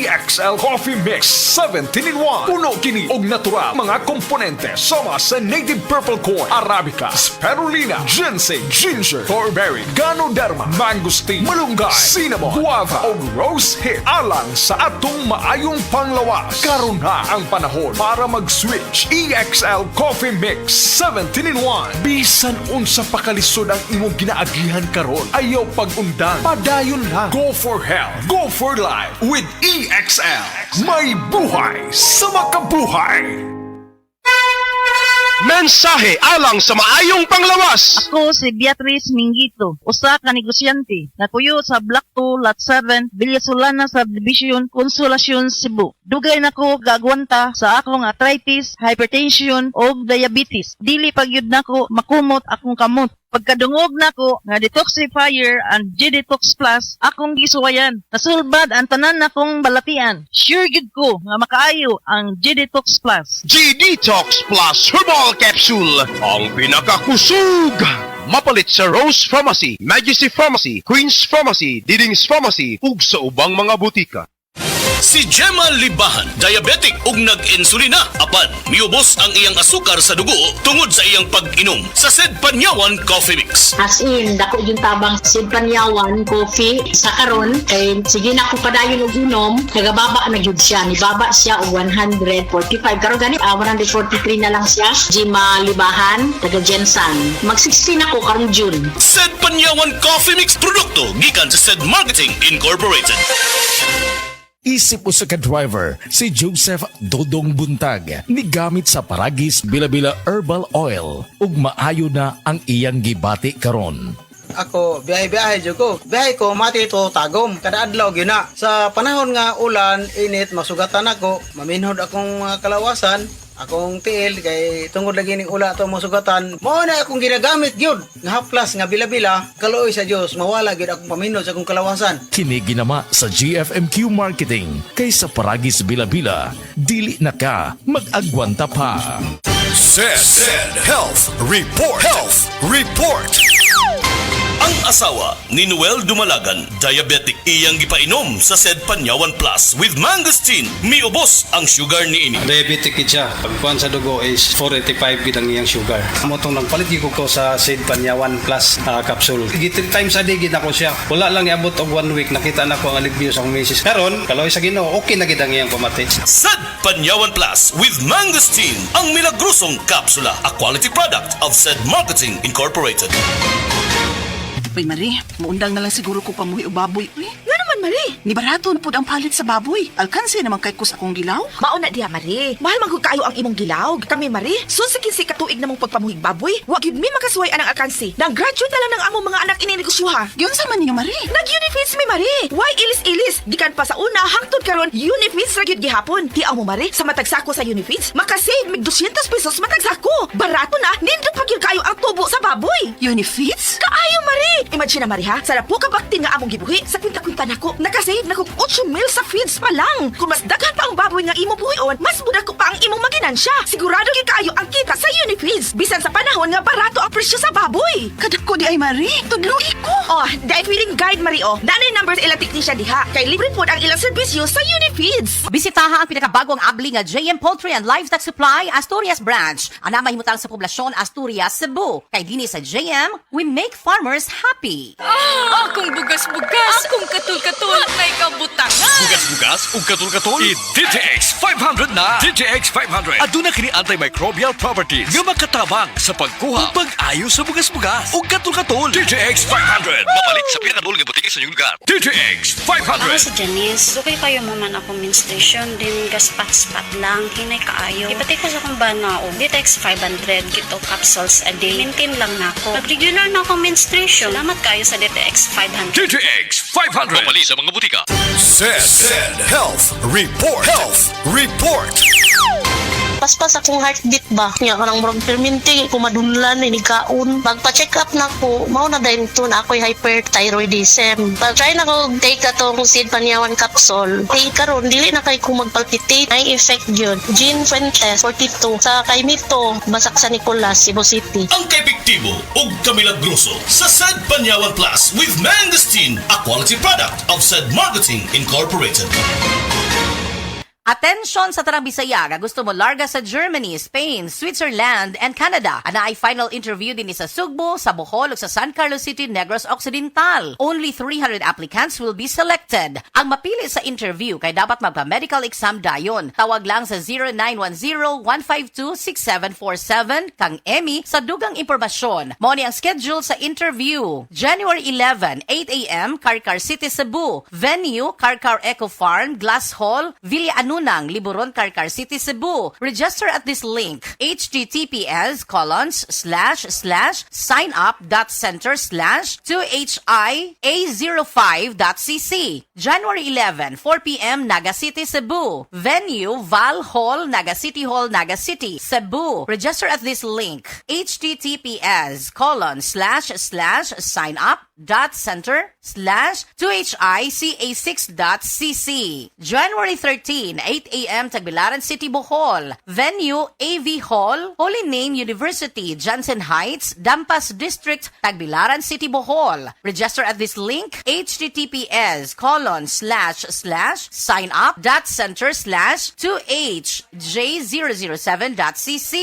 EXL Coffee Mix 17-in-1. Puno kini og natural mga komponente sama sa native purple corn, arabica, spirulina, ginseng, ginger, strawberry, ganoderma, mangosteen, malunggay, cinnamon, guava o rose hip alang sa atong maayong panglawas. Karon na ang panahon para mag-switch. EXL Coffee Mix 17-in-1. Bisan unsa pakalisod ang imong ginaagihan karon, ayaw pag-undan, padayon lang. Go for health, go for life with EXL. May buhay sa makabuhay. Mensahe alang sa maayong panglawas. Ako si Beatrice Mingito, usa ka negosyante, napuyo sa Block 2, Lot 7, Villasolana Subdivision, Consolacion, Cebu. Dugay nako gagwanta sa akong arthritis, hypertension o diabetes. Dili pagyud nako makumot akong kamot. Pagkadungog nako nga detoxifier and G-Detox Plus akong gisuwayan. Nasulbad ang tanan nakong balatian. Sure gid ko nga makaayo ang G-Detox Plus. G-Detox Plus Herbal Capsule, ang pinakakusog. Mapalit sa Rose Pharmacy, Majesty Pharmacy, Queen's Pharmacy, Diding's Pharmacy, ug sa ubang mga butika. Si Gemma Libahan, diabetic ug nag-insulina. Apan, miubos ang iyang asukar sa dugo tungod sa iyang pag-inom sa Sed Panyawan Coffee Mix. As in, dako yung tabang Sed Panyawan Coffee sa karon kay sige na ko padayon og inom, nagababa na gyud siya. Nibaba siya og 145. Karon gani 143 na lang siya. Gemma Libahan, taga Jensan. Mag-16 ako karong June. Sed Panyawan Coffee Mix produkto gikan sa Sed Marketing Incorporated. Isip usa ka driver, si Joseph Dodong Buntag, nigamit sa Paragis Bila-Bila Herbal Oil, ug maayo na ang iyang gibati karon. Ako, biyahe-biyahe dyan ko. Biyahe ko, mati ito tagom. Kada adlaw gina. Sa panahon nga ulan, init, masugatan ako. Maminhod akong kalawasan. Akong tiil, kay tungod lagi ning ula ito masugatan. Mao na akong ginagamit gyud nga haplas nga bila-bila. Kaluoy sa Dios, mawala gyud akong paminhod sa akong kalawasan. Kini ginama sa GFMQ Marketing, kay sa Paragis Bila-Bila, dili na ka mag-agwanta pa. Sed Health Report. Health Report. Ang asawa ni Noel Dumalagan, diabetic, iyang gipainom sa Sed Panyawan Plus with mangosteen. Miubos ang sugar ni ini. Diabetic kid siya. Pagkuhan sa dugo is 485 gid ang iyang sugar. Amotong nagpalit gid ko sa Sed Panyawan Plus capsule. 3 times a day gid ako siya. Wala lang niabot og 1 week nakita na ko ang alibyo sa akong misis. Karon, kaloy sa Ginoo, okay na gid ang iyang pamati. Sed Panyawan Plus with mangosteen, ang milagrosong kapsula, a quality product of Sed Marketing Incorporated. Uy, Marie, muundang na lang siguro ko pamuhi o baboy. Uy, nga naman, Marie. Ni barato na po ang palit sa baboy. Alkansi naman kay kus akong gilaw. Mauna diha, Marie. Mahal man kayo ang imong gilaw. Kami, Marie, sunsikin si katuig namong pagpamuhig baboy. Wag yun mi makasuway anang alkansi. Nag-graduate na lang ng among mga anak ininegosyoha. Yun sa man ninyo, Marie. Nag-unifeeds mi, Marie. Why ilis-ilis? Gikan pa sa una, hangtod karon unifeeds ra gyud gihapon. Tiaw mo, Marie, sa matagsako sa unifeeds, makasave mig 200 pesos matagsako. Barato na, nindot pa gyud kayo ang tubo sa baboy. Unifeeds? Kaayo, Marie. Imagine na, Marie, ha? Sa po kabaktin nga among gibuhi, sa kwinta-kwinta nako, nakasave na kong 8 mil sa feeds pa lang. Kung mas daghan pa ang baboy nga imo buhion, mas muda ko pa ang imong maginansya. Sigurado gyud kayo ang kita sa Unifeeds. Bisan sa panahon nga barato ang presyo sa baboy. Kadako di ay, Marie. Tudluhi ko. Oh, dahil willing guide, Marie, oh. Nanay numbers ilang technician diha. Kay libre po ang ilang serbisyo sa Unifeeds. Bisitaha ang pinakabagong abli nga JM Poultry and Livestock Supply Asturias Branch. Ana mahimutang sa poblasyon Asturias, Cebu. Kay dinhi sa JM, we make farmers happy. Akong bugas-bugas, akong katul-katul, may kabutangan. Bugas-bugas ug katul-katul. I-DTX 500 na. DTX 500. Aduna kini antimicrobial properties nga makatabang sa pagkuha ug pag-ayo sa bugas-bugas ug katul-katul. DTX 500. Mapalit sa pinakadulong nga butiki sa inyong lugar. DTX 500. Ako si Janice. Sukay kayo mo man ako menstruation din gaspat-spat lang. Hinay kaayo. Ipati ko sa kong banao. DTX 500 kito capsules a day. Maintain lang na ako. Pag-regular na akong menstruation. Salamat kayo sa DTX 500. DTX 500. Mamali sa mga butika. Sed Health Report. Health Report. Paspas akong heartbeat ba? Nga kanang murag perminti, kumadunlan, inikaon. Pagpa-check up na ko, mao na dahil ito na ako'y hyperthyroidism. Pag-try na ko take atong Sed Panyawan capsule. Kay karon dili na kay ko magpalpitate. May effect yun. Jean Fuentes, 42. Sa kay Mito, Basak sa Nicolas, Cebu City. Ang kaepektibo ug kamilagroso sa Sed Panyawan Plus with mangosteen, a quality product of Sed Marketing Incorporated. Atensyon sa tarang Bisaya nga gusto mo larga sa Germany, Spain, Switzerland, and Canada. Ana ay final interview din sa Sugbo, sa Bohol, ug sa San Carlos City, Negros Occidental. Only 300 applicants will be selected. Ang mapili sa interview kay dapat magpa-medical exam dayon. Tawag lang sa 0910-152-6747 kang Emmy sa dugang impormasyon. Mao ni ang schedule sa interview. January 11, 8 a.m., Karkar City, Cebu. Venue, Karkar Eco Farm, Glass Hall, Villa Anunang, Liburon, Karkar City, Cebu. Register at this link, https://signup.center/2HIA05.cc. January 11, 4 p.m., Naga City, Cebu. Venue, Val Hall, Naga City Hall, Naga City, Cebu. Register at this link, https://signup.center/2HICA6.cc. January 13, 8 a.m., Tagbilaran City, Bohol. Venue, AV Hall, Holy Name University, Johnson Heights, Dampas District, Tagbilaran City, Bohol. Register at this link, https://signup.center/2HJ007.cc.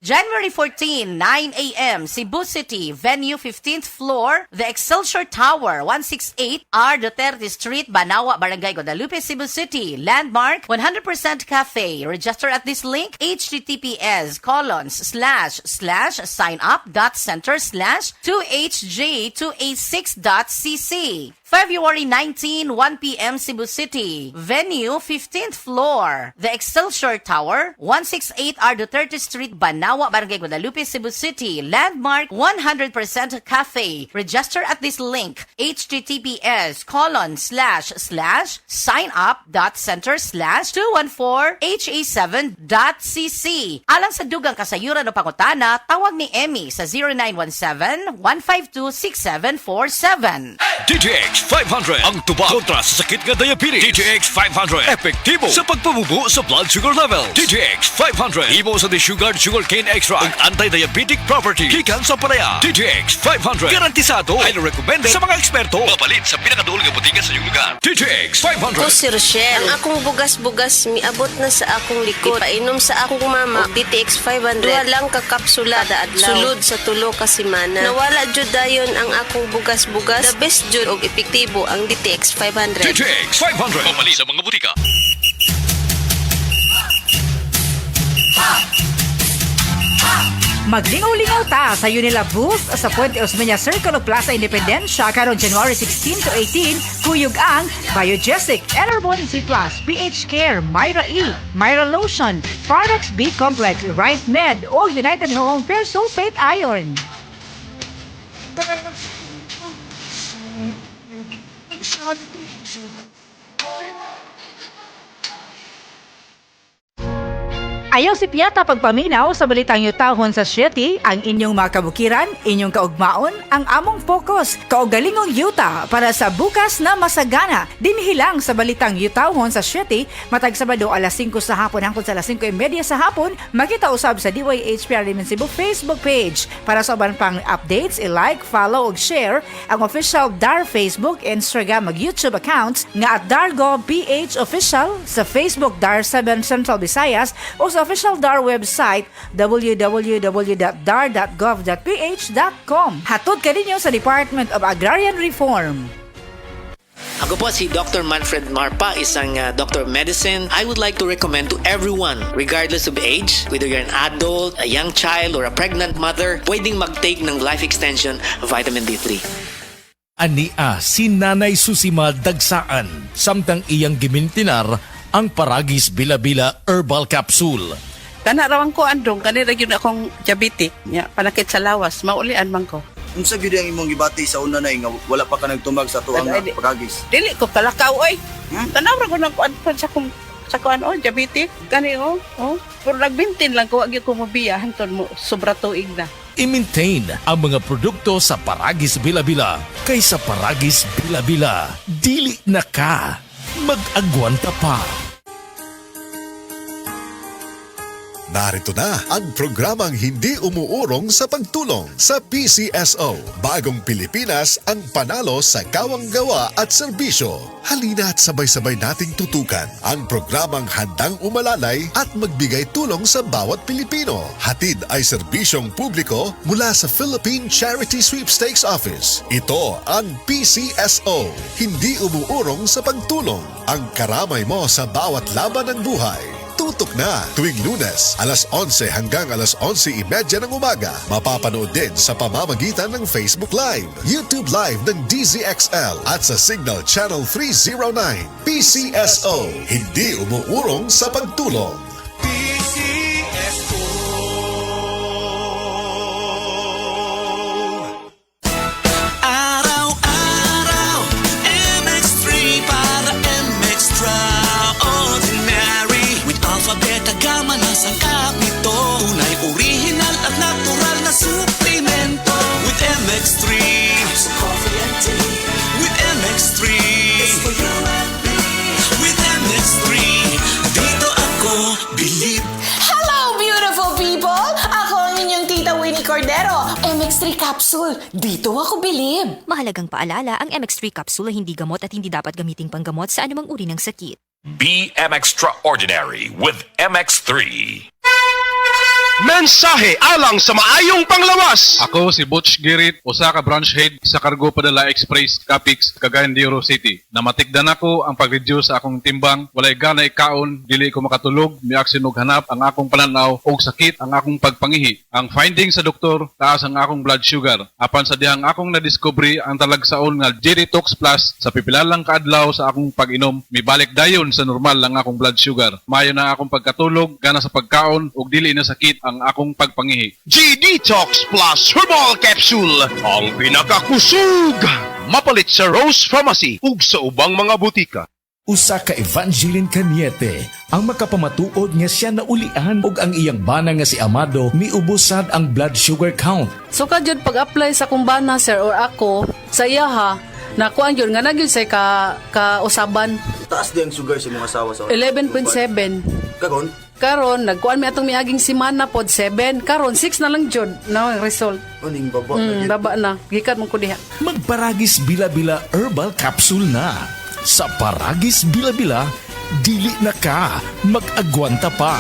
January 14, 9 a.m., Cebu City. Venue, 15th floor, The Excelsior Tower, 168 R. Duterte Street, Banawa, Barangay Guadalupe, Cebu City. Landmark, 100% Cafe. Register at this link, https://signup.center/2HJ286.cc. February 19, 1 p.m. Cebu City. Venue, 15th floor, The Excelsior Tower, 168 R. Duterte Street, Banawa, Barangay Guadalupe, Cebu City. Landmark, 100% Cafe. Register at this link, https://signup.center/214HA7.cc. Alang sa dugang kasayuran o pangutana, tawag ni Emmy sa 0917-152-6747. DTX 500 ang tubag kontra sa sakit nga diabetes. DTX 500 epektibo sa pagpabubo sa blood sugar levels. DTX 500 imo sa desugared sugarcane extract ug anti-diabetic property gikan sa palaya. DTX 500 garantisado ay recommended sa mga eksperto. Mapalit sa pinakaduol nga botiga sa iyong lugar. DTX 500. Ako si Rochelle. Ang akong bugas-bugas miabot na sa akong likod. Painom sa akong mama og DTX 500. Duha lang ka kapsula kada adlaw. Sulod sa tulo ka semana. Nawala jud dayon ang akong bugas-bugas. The best jud og epektibo ang DTX 500. DTX 500 mamali sa mga butika. Maglingaw-lingaw ta sa Unila booth sa Puente Osmeña Circle o Plaza Independencia karon January 16 to 18 kuyog ang Biogesic, Enerbon C+, PH Care, Myra E, Myra Lotion, Paradox B Complex, Right Med o United Home Fair Sulfate Iron. Ayaw si Piata pagpaminaw sa balitang yutahon sa City, ang inyong mga kabukiran, inyong kaugmaon, ang among focus, kaugalingong yuta para sa bukas na masagana. Dinhilang sa balitang yutahon sa City, matag Sabado alas 5 sa hapon hangtod sa alas 5:30 sa hapon, makita usab sa DYHPR Limen Cebu Facebook page. Para sa uban pang updates, i-like, follow ug share ang official DAR Facebook, Instagram ug YouTube accounts nga @DarGovPH Official sa Facebook DAR 7 Central Visayas o sa official DAR website www.dar.gov.ph.com. Hatod ka ninyo sa Department of Agrarian Reform. Ako po si Dr. Manfred Marpa, isang Doctor of Medicine. I would like to recommend to everyone, regardless of age, whether you're an adult, a young child, or a pregnant mother, pwedeng mag-take ng life extension vitamin D3. Ania si Nanay Susima Dagsaan, samtang iyang gimintinar ang Paragis Bila-Bila Herbal Capsule. Kanarawan ko andong, kanira yun akong diabetic, panakit sa lawas, maulian man ko. Unsa gyud ang imong gibati sa una na nga wala pa ka nagtumag sa tuang Paragis? Dili ko kalakaw oy. Tanawra ko nang kuan sa kuan diabetic, kani pero nagbintin lang ko agi ko mobiya hangtod mo sobra tuig na. I-maintain ang mga produkto sa Paragis Bila-Bila kaysa Paragis Bila-Bila. Dili na ka. Mag-agwanta pa. Narito na ang programang hindi umuurong sa pagtulong sa PCSO. Bagong Pilipinas ang panalo sa kawang-gawa at serbisyo. Halina at sabay-sabay nating tutukan ang programang handang umalalay at magbigay tulong sa bawat Pilipino. Hatid ay serbisyong publiko mula sa Philippine Charity Sweepstakes Office. Ito ang PCSO. Hindi umuurong sa pagtulong. Ang karamay mo sa bawat laban ng buhay. Tutok na tuwing Lunes, alas 11 hanggang alas 11:30 ng umaga. Mapapanood din sa pamamagitan ng Facebook Live, YouTube Live ng DZXL at sa Signal Channel 309. PCSO, hindi umuurong sa pagtulong. Araw-araw, MX3 para extraordinary. With alphabet, gama na sangkap nito. Tunay, original at natural na suplemento. With MX3, so coffee and tea. With MX3, it's for you and me. With MX3, dito ako believe. Hello, beautiful people! Ako ang inyong tita Winnie Cordero. MX3 Capsule. Dito ako bilib. Mahalagang paalala, ang MX3 capsule ay hindi gamot at hindi dapat gamiting panggamot sa anumang uri ng sakit. Be extraordinary with MX3. Mensahe alang sa maayong panglawas. Ako si Butch Girit, usa ka branch head sa Cargo Padala Express, Capix, Cagayan de Oro City. Namatikdan ako ang pag-reduce sa akong timbang, walay ganay kaon, dili ko makatulog, miaksin og hanap ang akong pananaw og sakit ang akong pagpangihi. Ang finding sa doktor, taas ang akong blood sugar. Apan sa dihang akong nadiscovery ang talagsaon nga G-Detox Plus sa pipilalang kaadlaw sa akong pag-inom, mibalik dayon sa normal ang akong blood sugar. Mayo na akong pagkatulog, gana sa pagkaon ug dili na sakit ang akong pagpangihi. G-Detox Plus Herbal Capsule, ang pinakakusog. Mapalit sa Rose Pharmacy ug sa ubang mga butika. Usa ka Evangeline Cañete ang makapamatuod nga siya naulian og ang iyang bana nga si Amado miubusad ang blood sugar count. So kadyod pag-apply sa kumbana sir or ako sa iya ha, nakuan yun nga nagyud say ka usaban. Taas di ang sugar sa mga asawa sa 11.7. Kagon? Karon nagkuan mi atong miaging semana pod 7. Karon 6 na lang jud na ang result. Uning baba. Baba na. Gikat mo ko diha. Magparagis Bila-Bila Herbal Capsule na. Sa Paragis Bila-Bila, dili na ka mag-agwanta pa.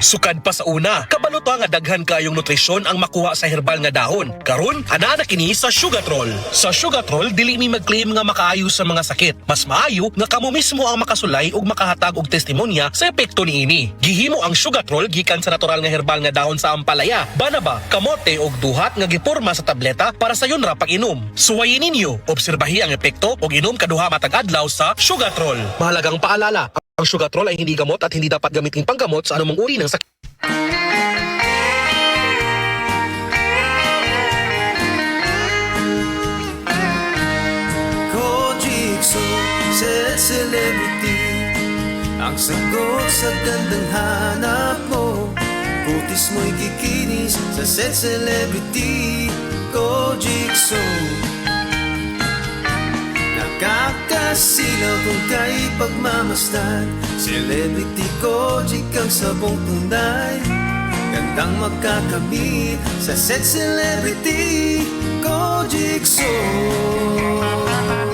Sukad pa sa una, kabalo to nga daghan kayong nutrisyon ang makuha sa herbal nga dahon. Karon, ana na kini sa Sugatrol. Sa Sugatrol, dili mi mag-claim nga makaayo sa mga sakit. Mas maayo nga kamo mismo ang makasulay ug makahatag og testimonya sa epekto niini. Gihimo ang Sugatrol gikan sa natural nga herbal nga dahon sa ampalaya, banaba, kamote ug duhat nga giporma sa tableta para sa yun ra pag-inom. Suwayin ninyo, obserbahi ang epekto ug inom kaduha matag adlaw sa Sugatrol. Mahalagang paalala, ang Sugatrol ay hindi gamot at hindi dapat gamitin panggamot sa anumang uri ng sakit. Kojikso, set celebrity, ang sagot sa gandang hanap mo. Kutis mo'y kikinis sa set celebrity. Kojikso, nakakasilaw kung kay pagmamasdan. Celebrity Kojic ang sabong tunay. Gandang magkakamit sa set celebrity Kojic Soul.